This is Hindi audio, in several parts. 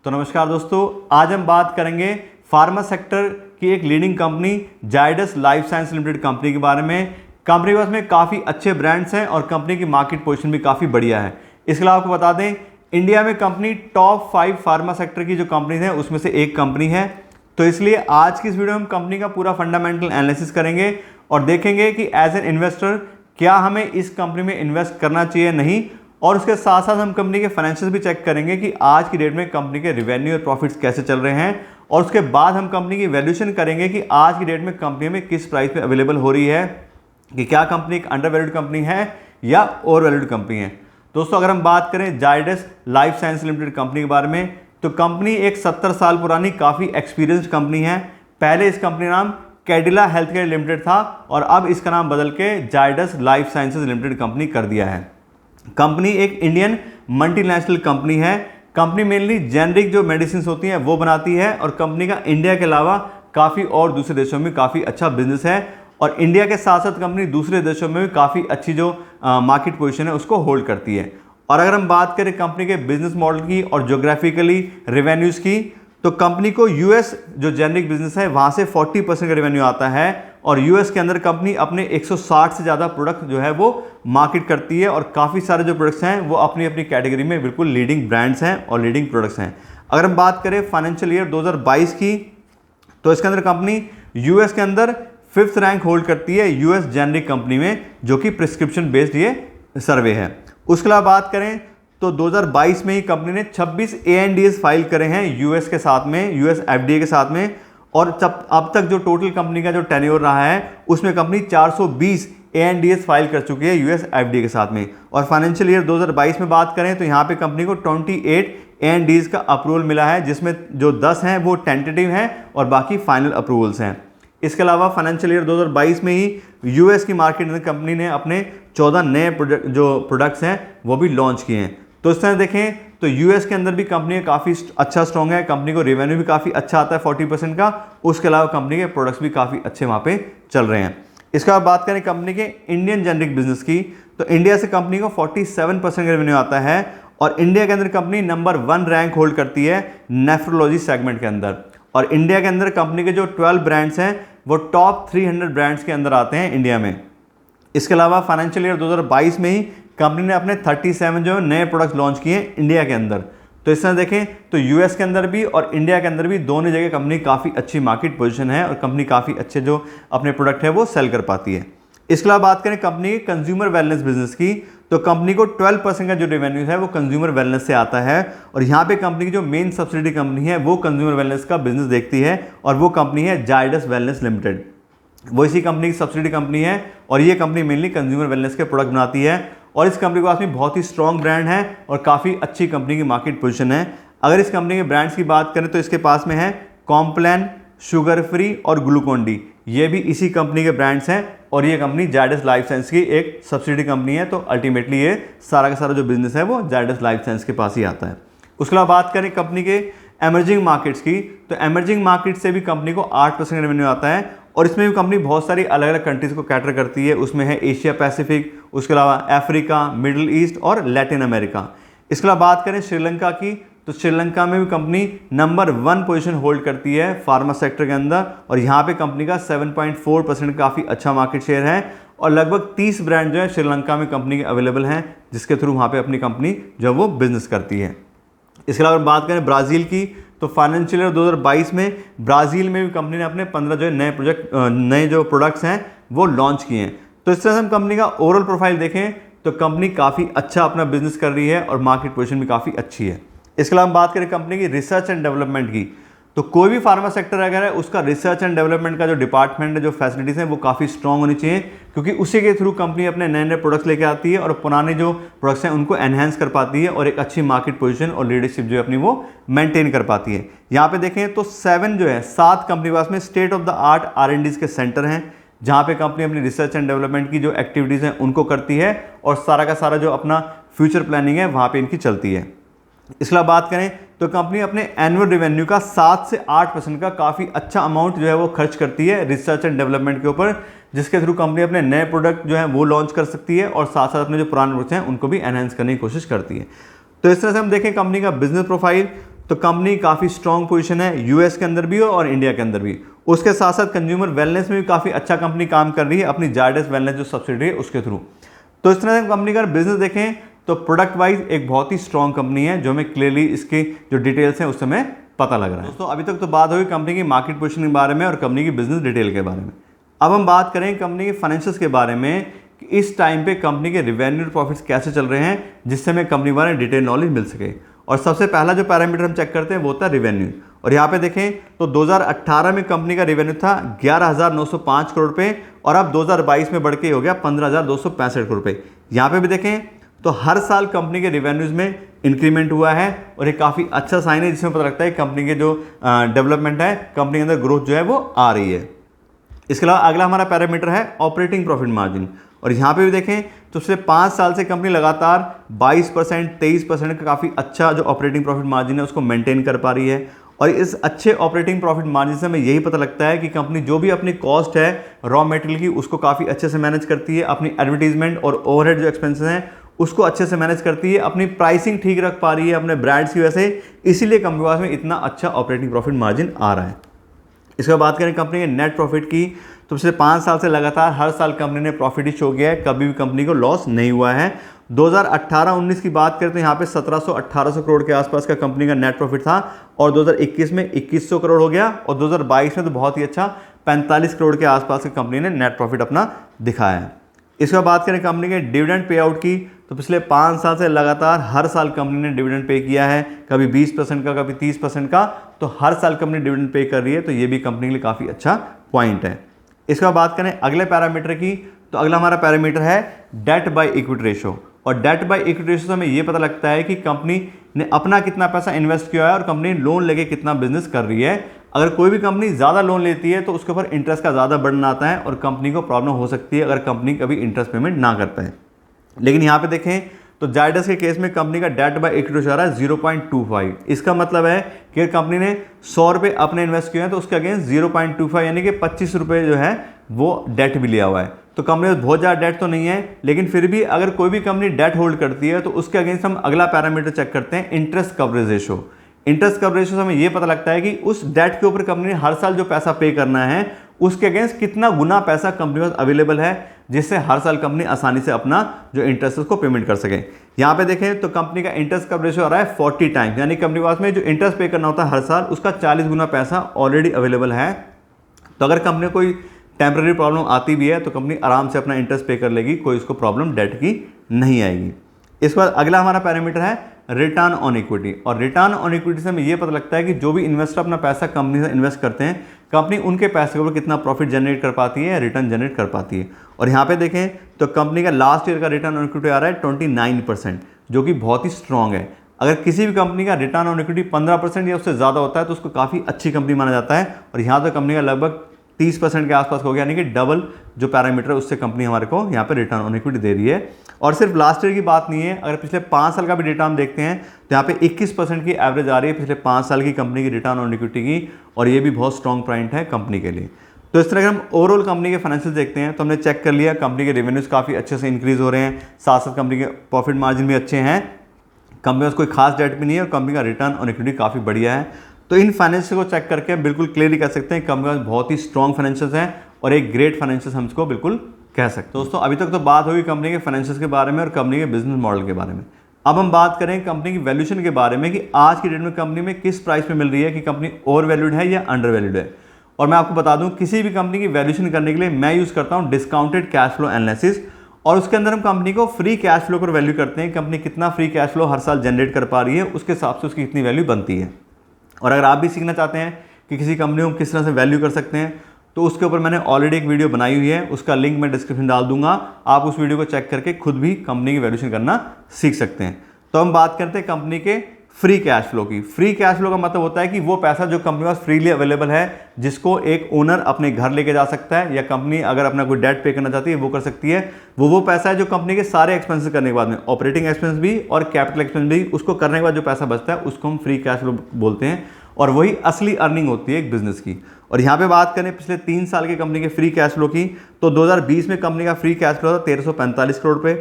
तो नमस्कार दोस्तों, आज हम बात करेंगे फार्मा सेक्टर की एक leading company Zydus life science limited company के बारे में। कंपनी के पास में काफ़ी अच्छे ब्रांड्स हैं और कंपनी की मार्केट पोजीशन भी काफ़ी बढ़िया है। इसके अलावा आपको बता दें, इंडिया में कंपनी टॉप 5 फार्मा सेक्टर की जो कंपनीज हैं उसमें से एक कंपनी है। तो इसलिए आज की इस वीडियो में हम कंपनी का पूरा फंडामेंटल एनालिसिस करेंगे और देखेंगे कि एज एन इन्वेस्टर क्या हमें इस कंपनी में इन्वेस्ट करना चाहिए नहीं, और उसके साथ साथ हम कंपनी के फाइनेंशियल भी चेक करेंगे कि आज की डेट में कंपनी के रेवेन्यू और प्रॉफिट्स कैसे चल रहे हैं। और उसके बाद हम कंपनी की वैल्यूएशन करेंगे कि आज की डेट में कंपनी में किस प्राइस पे अवेलेबल हो रही है, कि क्या कंपनी एक अंडर वैल्यूड कंपनी है या ओवर वैल्यूड कंपनी है। दोस्तों, अगर हम बात करें Zydus life science limited company के बारे में, तो कंपनी एक 70 साल पुरानी काफ़ी एक्सपीरियंस्ड कंपनी है। पहले इस कंपनी नाम कैडिला हेल्थ केयर लिमिटेड था और अब इसका नाम बदल के Zydus life sciences limited company कर दिया है। कंपनी एक इंडियन मल्टीनेशनल कंपनी है। कंपनी मेनली जेनरिक जो मेडिसिन होती हैं वो बनाती है और कंपनी का इंडिया के अलावा काफ़ी और दूसरे देशों में काफ़ी अच्छा बिजनेस है, और इंडिया के साथ साथ कंपनी दूसरे देशों में भी काफ़ी अच्छी जो मार्केट पोजीशन है उसको होल्ड करती है। और अगर हम बात करें कंपनी के बिजनेस मॉडल की और जोग्राफिकली रेवेन्यूज़ की, तो कंपनी को यूएस जो जेनरिक बिजनेस है वहाँ से 40% का रेवेन्यू आता है, और यूएस के अंदर कंपनी अपने 160 से ज़्यादा प्रोडक्ट जो है वो मार्केट करती है, और काफ़ी सारे जो प्रोडक्ट्स हैं वो अपनी अपनी कैटेगरी में बिल्कुल लीडिंग ब्रांड्स हैं और लीडिंग प्रोडक्ट्स हैं। अगर हम बात करें फाइनेंशियल ईयर 2022 की, तो इसके अंदर कंपनी यूएस के अंदर 5th रैंक होल्ड करती है यूएस जेनरिक कंपनी में, जो कि प्रिस्क्रिप्शन बेस्ड ये सर्वे है। उसके अलावा बात करें तो 2022 में ही कंपनी ने 26 ANDAs फाइल करे हैं यूएस के साथ में, यूएस FDA के साथ में, और अब तक जो टोटल कंपनी का जो टेन्योर रहा है उसमें कंपनी 420 ANDAs फाइल कर चुकी है यूएस FDA के साथ में। और फाइनेंशियल ईयर 2022 में बात करें तो यहाँ पे कंपनी को 28 ANDAs का अप्रूवल मिला है, जिसमें जो 10 हैं वो टेंटेटिव हैं और बाकी फाइनल अप्रूवल्स हैं। इसके अलावा फाइनेंशियल ईयर 2022 में ही यूएस की मार्केट में कंपनी ने अपने 14 नए प्रोडक्ट्स हैं वो भी लॉन्च किए हैं। तो इस तरह देखें तो यूएस के अंदर भी कंपनी काफ़ी अच्छा स्ट्रॉन्ग है, कंपनी को रेवेन्यू भी काफ़ी अच्छा आता है 40% का। उसके अलावा कंपनी के प्रोडक्ट्स भी काफ़ी अच्छे वहाँ पे चल रहे हैं। इसके बाद बात करें कंपनी के इंडियन जेनरिक बिजनेस की, तो इंडिया से कंपनी को 47% का रेवेन्यू आता है, और इंडिया के अंदर कंपनी नंबर 1 रैंक होल्ड करती है नेफ्रोलॉजी सेगमेंट के अंदर। और इंडिया के अंदर कंपनी के जो 12 ब्रांड्स हैं वो टॉप 300 ब्रांड्स के अंदर आते हैं इंडिया में। इसके अलावा फाइनेंशियल ईयर 2022 में ही कंपनी ने अपने 37 जो नए प्रोडक्ट्स लॉन्च किए इंडिया के अंदर। तो इस तरह देखें तो यूएस के अंदर भी और इंडिया के अंदर भी दोनों जगह कंपनी काफ़ी अच्छी मार्केट पोजीशन है और कंपनी काफ़ी अच्छे जो अपने प्रोडक्ट है वो सेल कर पाती है। इसके अलावा बात करें कंपनी के कंज्यूमर वेलनेस बिजनेस की, तो कंपनी को 12% का जो रेवेन्यू है वो कंज्यूमर वेलनेस से आता है, और यहाँ पे कंपनी की जो मेन सब्सिडी कंपनी है वो कंज्यूमर वेलनेस का बिजनेस देखती है, और वो कंपनी है जायडस वेलनेस लिमिटेड। वो इसी कंपनी की सब्सिडी कंपनी है, और ये कंपनी मेनली कंज्यूमर वेलनेस के प्रोडक्ट बनाती है, और इस कंपनी के पास में बहुत ही स्ट्रॉन्ग ब्रांड है और काफ़ी अच्छी कंपनी की मार्केट पोजीशन है। अगर इस कंपनी के ब्रांड्स की बात करें तो इसके पास में है कॉम्प्लान, शुगर फ्री और ग्लूकोन डी, ये भी इसी कंपनी के ब्रांड्स हैं, और ये कंपनी जायडस लाइफ साइंस की एक सब्सिडी कंपनी है। तो अल्टीमेटली ये सारा का सारा जो बिजनेस है वो जायडस लाइफ साइंस के पास ही आता है। उसके अलावा बात करें कंपनी के एमर्जिंग मार्केट्स की, तो एमर्जिंग मार्केट से भी कंपनी को 8% रेवेन्यू आता है, और इसमें भी कंपनी बहुत सारी अलग अलग कंट्रीज़ को कैटर करती है। उसमें है एशिया पैसिफिक, उसके अलावा अफ्रीका, मिडिल ईस्ट और लैटिन अमेरिका। इसके अलावा बात करें श्रीलंका की, तो श्रीलंका में भी कंपनी नंबर 1 पोजीशन होल्ड करती है फार्मा सेक्टर के अंदर, और यहाँ पे कंपनी का 7.4% काफ़ी अच्छा मार्केट शेयर है, और लगभग 30 ब्रांड जो है श्रीलंका में कंपनी के अवेलेबल हैं, जिसके थ्रू वहाँ पे अपनी कंपनी जो वो बिजनेस करती है। इसके अलावा बात करें ब्राज़ील की, तो फाइनेंशियल ईयर 2022 में ब्राज़ील में भी कंपनी ने अपने 15 जो नए जो प्रोडक्ट्स हैं वो लॉन्च किए हैं। तो इस तरह से हम कंपनी का ओवरऑल प्रोफाइल देखें तो कंपनी काफ़ी अच्छा अपना बिजनेस कर रही है और मार्केट पोजीशन भी काफ़ी अच्छी है। इसके अलावा हम बात करें कंपनी की रिसर्च एंड डेवलपमेंट की, तो कोई भी फार्मा सेक्टर अगर है उसका रिसर्च एंड डेवलपमेंट का जो डिपार्टमेंट है, जो फैसिलिटीज़ हैं वो काफ़ी स्ट्रॉन्ग होनी चाहिए, क्योंकि उसी के थ्रू कंपनी अपने नए नए प्रोडक्ट्स लेके आती है और पुराने जो प्रोडक्ट्स हैं उनको एनहेंस कर पाती है, और एक अच्छी मार्केट पोजीशन और लीडरशिप जो है अपनी वो मेंटेन कर पाती है। यहाँ पे देखें तो 7 कंपनी के पास में state of the art R&Ds के सेंटर हैं, जहाँ पे कंपनी अपनी रिसर्च एंड डेवलपमेंट की जो एक्टिविटीज़ हैं उनको करती है, और सारा का सारा जो अपना फ्यूचर प्लानिंग है वहाँ पर इनकी चलती है। इसके अलावा बात करें तो कंपनी अपने एनुअल रेवेन्यू का 7 से 8% का काफ़ी अच्छा अमाउंट जो है वो खर्च करती है रिसर्च एंड डेवलपमेंट के ऊपर, जिसके थ्रू कंपनी अपने नए प्रोडक्ट जो है वो लॉन्च कर सकती है, और साथ साथ अपने जो पुराने प्रोडक्ट्स हैं उनको भी एनहेंस करने की कोशिश करती है। तो इस तरह से हम देखें कंपनी का बिजनेस प्रोफाइल, तो कंपनी काफ़ी स्ट्रॉन्ग पोजीशन है यूएस के अंदर भी और इंडिया के अंदर भी। उसके साथ साथ कंज्यूमर वेलनेस में भी काफ़ी अच्छा कंपनी काम कर रही है अपनी जायडस वेलनेस जो सब्सिडियरी है उसके थ्रू। तो इस तरह से कंपनी का बिजनेस देखें तो प्रोडक्ट वाइज एक बहुत ही स्ट्रॉन्ग कंपनी है, जो हमें क्लियरली इसके जो डिटेल्स हैं उस समय पता लग रहा है। दोस्तों अभी तक तो बात होगी कंपनी की मार्केट पोजीशन के बारे में और कंपनी की बिजनेस डिटेल के बारे में। अब हम बात करें कंपनी के फाइनेंशियल्स के बारे में कि इस टाइम पे कंपनी के रेवेन्यू प्रॉफिट्स कैसे चल रहे हैं, जिससे हमें कंपनी के बारे में डिटेल नॉलेज मिल सके। और सबसे पहला जो पैरामीटर हम चेक करते हैं वो होता है रेवेन्यू। और यहाँ पे देखें तो 2018 में कंपनी का रेवेन्यू था 11,905 करोड़ रुपये और अब 2022 में बढ़ के हो गया 15,265 करोड़ रुपये। यहाँ पे भी देखें तो हर साल कंपनी के रेवेन्यूज़ में इंक्रीमेंट हुआ है और ये काफ़ी अच्छा साइन है, जिसमें पता लगता है कंपनी के जो डेवलपमेंट है, कंपनी के अंदर ग्रोथ जो है वो आ रही है। इसके अलावा अगला हमारा पैरामीटर है ऑपरेटिंग प्रॉफिट मार्जिन। और यहाँ पे भी देखें तो पिछले 5 साल से कंपनी लगातार 22%, 23% का काफ़ी अच्छा जो ऑपरेटिंग प्रॉफिट मार्जिन है उसको मेंटेन कर पा रही है। और इस अच्छे ऑपरेटिंग प्रॉफिट मार्जिन से हमें यही पता लगता है कि कंपनी जो भी अपनी कॉस्ट है रॉ मटेरियल की उसको काफ़ी अच्छे से मैनेज करती है, अपनी एडवर्टीजमेंट और ओवरहेड जो एक्सपेंसेस हैं उसको अच्छे से मैनेज करती है, अपनी प्राइसिंग ठीक रख पा रही है अपने ब्रांड्स की वजह से, इसीलिए कंपनी के पास में इतना अच्छा ऑपरेटिंग प्रॉफिट मार्जिन आ रहा है। इसके बाद बात करें कंपनी के नेट प्रॉफिट की, तो पिछले 5 साल से लगातार हर साल कंपनी ने प्रॉफिट ही शो किया है, कभी भी कंपनी को लॉस नहीं हुआ है। 2018-19 की बात करें तो यहाँ पे 1700-1800 करोड़ के आसपास का कंपनी का नेट प्रॉफिट था और 2021 में 2100 करोड़ हो गया और 2022 में तो बहुत ही अच्छा 45 करोड़ के आसपास की कंपनी ने नेट प्रॉफिट अपना दिखाया है। इसके बाद बात करें कंपनी के डिविडेंड पे आउट की, तो पिछले 5 साल से लगातार हर साल कंपनी ने डिविडेंड पे किया है, कभी 20% का, कभी 30% का, तो हर साल कंपनी डिविडेंड पे कर रही है, तो ये भी कंपनी के लिए काफ़ी अच्छा पॉइंट है। इसके बाद बात करें अगले पैरामीटर की, तो अगला हमारा पैरामीटर है डेट बाय इक्विटी रेशो। और डेट बाय इक्विटी रेशो से हमें ये पता लगता है कि कंपनी ने अपना कितना पैसा इन्वेस्ट किया है और कंपनी लोन लेके कितना बिजनेस कर रही है। अगर कोई भी कंपनी ज़्यादा लोन लेती है तो उसके ऊपर इंटरेस्ट का ज़्यादा बर्डन आता है और कंपनी को प्रॉब्लम हो सकती है अगर कंपनी कभी इंटरेस्ट पेमेंट ना करता है। लेकिन यहाँ पे देखें तो जायडस के केस में कंपनी का डेट बाय इक्विटी रेशो आ रहा है 0.25। इसका मतलब है कि कंपनी ने 100 रुपये अपने इन्वेस्ट किए हैं तो उसके अगेंस्ट 0.25 यानी कि 25 रुपये जो है वो डेट भी लिया हुआ है। तो कंपनी में बहुत ज़्यादा डेट तो नहीं है, लेकिन फिर भी अगर कोई भी कंपनी डेट होल्ड करती है तो उसके अगेंस्ट हम अगला पैरामीटर चेक करते हैं interest coverage ratio. Interest coverage ratio से हमें यह पता लगता है कि उस डेट के ऊपर कंपनी ने हर साल जो पैसा पे करना है उसके अगेंस्ट कितना गुना पैसा कंपनी के पास अवेलेबल है, जिससे हर साल कंपनी आसानी से अपना जो इंटरेस्ट उसको पेमेंट कर सके। यहाँ पे देखें तो कंपनी का इंटरेस्ट कवरेज रेशो आ रहा है 40 टाइम्स, यानी कंपनी के पास में जो इंटरेस्ट पे करना होता है हर साल उसका 40 गुना पैसा ऑलरेडी अवेलेबल है। तो अगर कंपनी कोई टेम्पररी प्रॉब्लम आती भी है तो कंपनी आराम से अपना इंटरेस्ट पे कर लेगी, कोई उसको प्रॉब्लम डेट की नहीं आएगी। इसके बाद अगला हमारा पैरामीटर है रिटर्न ऑन इक्विटी। और रिटर्न ऑन इक्विटी से हमें यह पता लगता है कि जो भी इन्वेस्टर अपना पैसा कंपनी से इन्वेस्ट करते हैं, कंपनी उनके पैसे के ऊपर कितना प्रॉफिट जनरेट कर पाती है या रिटर्न जनरेट कर पाती है। और यहाँ पे देखें तो कंपनी का लास्ट ईयर का रिटर्न ऑन इक्विटी आ रहा है 29%, जो कि बहुत ही स्ट्रॉन्ग है। अगर किसी भी कंपनी का रिटर्न ऑन इक्विटी 15% या उससे ज़्यादा होता है तो उसको काफ़ी अच्छी कंपनी माना जाता है। और यहाँ तो कंपनी का लगभग 30% के आसपास हो गया, यानी कि डबल जो पैरामीटर है उससे कंपनी हमारे को यहाँ पे रिटर्न ऑन इक्विटी दे रही है। और सिर्फ लास्ट ईयर की बात नहीं है, अगर पिछले 5 साल का भी डेटा हम देखते हैं तो यहाँ पे 21% की एवरेज आ रही है पिछले 5 साल की कंपनी की रिटर्न ऑन इक्विटी की, और ये भी बहुत स्ट्रॉन्ग पॉइंट है कंपनी के लिए। तो इस तरह अगर हम ओवरऑल कंपनी के फाइनेंशियल देखते हैं तो हमने चेक कर लिया कंपनी के रेवेन्यूज़ काफ़ी अच्छे से इंक्रीज हो रहे हैं, साथ साथ कंपनी के प्रॉफिट मार्जिन भी अच्छे हैं, कंपनी में कोई खास डेट भी नहीं है और कंपनी का रिटर्न ऑन इक्विटी काफ़ी बढ़िया है। तो इन फाइनेंशियल को चेक करके हम बिल्कुल क्लियरली कह सकते हैं कंपनी में बहुत ही स्ट्रॉन्ग फाइनेंशियल्स हैं और एक ग्रेट फाइनेंशियल्स हम इसको बिल्कुल कह सकते हैं। दोस्तों अभी तक तो बात होगी कंपनी के फाइनेंशियल्स के बारे में और कंपनी के बिजनेस मॉडल के बारे में। अब हम बात करें कंपनी की वैल्यूएशन के बारे में कि आज की डेट में कंपनी में किस प्राइस पे मिल रही है, कि कंपनी ओवर वैल्यूड है या अंडर वैल्यूड है। और मैं आपको बता दूं किसी भी कंपनी की वैल्यूएशन करने के लिए मैं यूज़ करता हूं डिस्काउंटेड कैश फ्लो एनालिसिस, और उसके अंदर हम कंपनी को फ्री कैश फ्लो पर वैल्यू करते हैं, कंपनी कितना फ्री कैश फ्लो हर साल जनरेट कर पा रही है उसके हिसाब से उसकी कितनी वैल्यू बनती है। और अगर आप भी सीखना चाहते हैं कि किसी कंपनी को किस तरह से वैल्यू कर सकते हैं तो उसके ऊपर मैंने ऑलरेडी एक वीडियो बनाई हुई है, उसका लिंक मैं डिस्क्रिप्शन डाल दूंगा, आप उस वीडियो को चेक करके खुद भी कंपनी की वैल्यूएशन करना सीख सकते हैं। तो हम बात करते हैं कंपनी के फ्री कैश फ्लो की। फ्री कैश फ्लो का मतलब होता है कि वो पैसा जो कंपनी के पास फ्रीली अवेलेबल है, जिसको एक ओनर अपने घर लेके जा सकता है, या कंपनी अगर अपना कोई डेट पे करना चाहती है वो कर सकती है। वो पैसा है जो कंपनी के सारे एक्सपेंसेस करने के बाद में, ऑपरेटिंग एक्सपेंस भी और कैपिटल एक्सपेंस भी, उसको करने के बाद जो पैसा बचता है उसको हम फ्री कैश फ्लो बोलते हैं, और वही असली अर्निंग होती है एक बिजनेस की। और यहाँ पे बात करें पिछले 3 साल की कंपनी के फ्री कैश फ्लो की, तो 2020 में कंपनी का फ्री कैश फ्लो था 1345 करोड़ रुपये,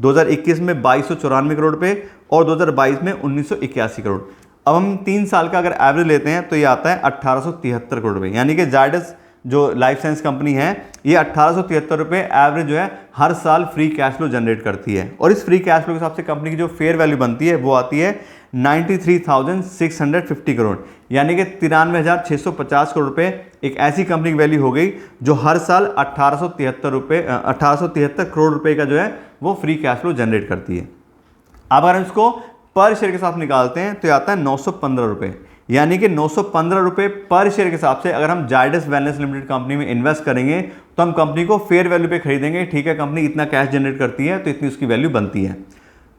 2021 में 2294 करोड़ रुपये और 2022 में 1981 करोड़। अब हम 3 साल का अगर एवरेज लेते हैं तो ये आता है 1873 करोड़ रुपए, यानी कि जायडस जो लाइफ साइंस कंपनी है ये 1873 रुपये एवरेज जो है हर साल फ्री कैश फ्लो जनरेट करती है। और इस फ्री कैश फ्लो के हिसाब से कंपनी की जो फेयर वैल्यू बनती है वो आती है 93,650 करोड़, यानी कि 93,650 करोड़ रुपए एक ऐसी कंपनी की वैल्यू हो गई जो हर साल 1873 करोड़ रुपए का जो है वो फ्री कैश फ्लो जनरेट करती है। अब अगर हम इसको पर शेयर के साथ निकालते हैं तो ये आता है 915 रुपये, यानी कि 915 रुपये पर शेयर के हिसाब से अगर हम जायडस वेलनेस लिमिटेड कंपनी में इन्वेस्ट करेंगे तो हम कंपनी को फेयर वैल्यू पे खरीदेंगे। ठीक है, कंपनी इतना कैश जनरेट करती है तो इतनी उसकी वैल्यू बनती है।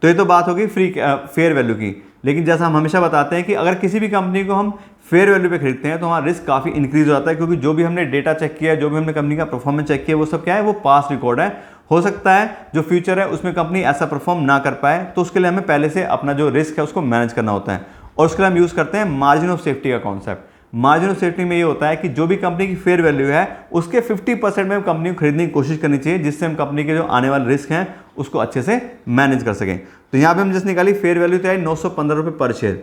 तो ये तो बात होगी फेयर वैल्यू की। लेकिन जैसा हम हमेशा बताते हैं कि अगर किसी भी कंपनी को हम फेयर वैल्यू पे खरीदते हैं तो हमारा रिस्क काफ़ी इंक्रीज हो जाता है, क्योंकि जो भी हमने डेटा चेक किया है, जो भी हमने कंपनी का परफॉर्मेंस चेक किया, वो सब क्या है, वो पास्ट रिकॉर्ड है। हो सकता है जो फ्यूचर है उसमें कंपनी ऐसा परफॉर्म ना कर पाए, तो उसके लिए हमें पहले से अपना जो रिस्क है उसको मैनेज करना होता है। और उसके लिए हम यूज़ करते हैं मार्जिन ऑफ सेफ्टी का कॉन्सेप्ट। मार्जिन ऑफ सेफ्टी में ये होता है कि जो भी कंपनी की फेयर वैल्यू है उसके 50% में कंपनी को खरीदने की कोशिश करनी चाहिए, जिससे हम कंपनी के जो आने वाले रिस्क हैं उसको अच्छे से मैनेज कर सकें। तो यहाँ पे हम जिस निकाली फेयर वैल्यू तो आई 915 रुपये पर शेयर,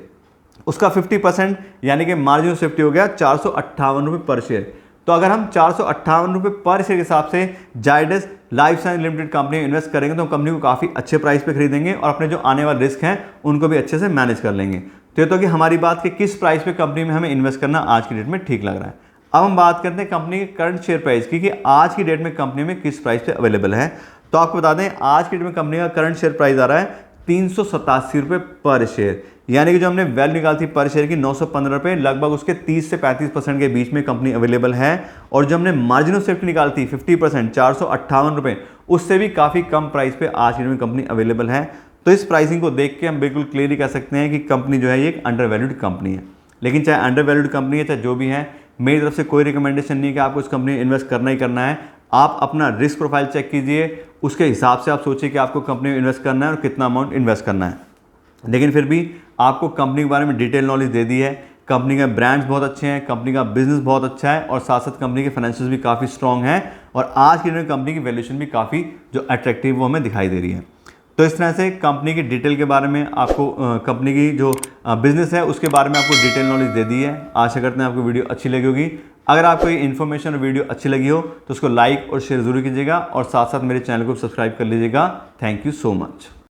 उसका 50% यानी कि मार्जिन ऑफ सेफ्टी हो गया 458 रुपये पर शेयर। तो अगर हम 458 रुपये पर शेयर के हिसाब से Zydus life science limited company में इन्वेस्ट करेंगे तो हम कंपनी को काफ़ी अच्छे प्राइस पे खरीदेंगे और अपने जो आने वाले रिस्क हैं उनको भी अच्छे से मैनेज कर लेंगे। तो ये तो कि हमारी बात कि किस प्राइस पे कंपनी में हमें इन्वेस्ट करना आज की डेट में ठीक लग रहा है। अब हम बात करते हैं कंपनी के करंट शेयर प्राइस की कि आज की डेट में कंपनी में किस प्राइस पे अवेलेबल है। तो आपको बता दें आज की डेट में कंपनी का करंट शेयर प्राइस आ रहा है 387 रुपये पर शेयर, यानी कि जो हमने वैल्यू निकाली थी पर शेयर की 915 रुपये, लगभग उसके 30 से 35% के बीच में कंपनी अवेलेबल है। और जो हमने मार्जिन ऑफ सेफ्टी निकाली थी 50% 458 रुपये, उससे भी काफ़ी कम प्राइस पे आज की डेट में कंपनी अवेलेबल है। तो इस प्राइसिंग को देख के हम बिल्कुल क्लियरली कह सकते हैं कि कंपनी जो है ये एक अंडर वैल्यूड कंपनी है। लेकिन चाहे अंडर वैल्यूड कंपनी है चाहे जो भी है, मेरी तरफ से कोई रिकमेंडेशन नहीं है कि आपको इस कंपनी में इन्वेस्ट करना ही करना है। आप अपना रिस्क प्रोफाइल चेक कीजिए, उसके हिसाब से आप सोचिए कि आपको कंपनी में इन्वेस्ट करना है और कितना अमाउंट इन्वेस्ट करना है। लेकिन फिर भी आपको कंपनी के बारे में डिटेल नॉलेज दे दी है। कंपनी के ब्रांड्स बहुत अच्छे हैं, कंपनी का बिजनेस बहुत अच्छा है और साथ साथ कंपनी के फाइनेंशियल्स भी काफ़ी स्ट्रॉन्ग हैं और आज की डेट में कंपनी की वैल्यूएशन भी काफ़ी जो अट्रैक्टिव वो हमें दिखाई दे रही है। तो इस तरह से कंपनी की डिटेल के बारे में आपको कंपनी की जो बिजनेस है उसके बारे में आपको डिटेल नॉलेज दे दी है। आशा करते हैं आपको वीडियो अच्छी लगी होगी। अगर आपको ये इन्फॉर्मेशन और वीडियो अच्छी लगी हो तो उसको लाइक और शेयर जरूर कीजिएगा और साथ साथ मेरे चैनल को सब्सक्राइब कर लीजिएगा। Thank you so much.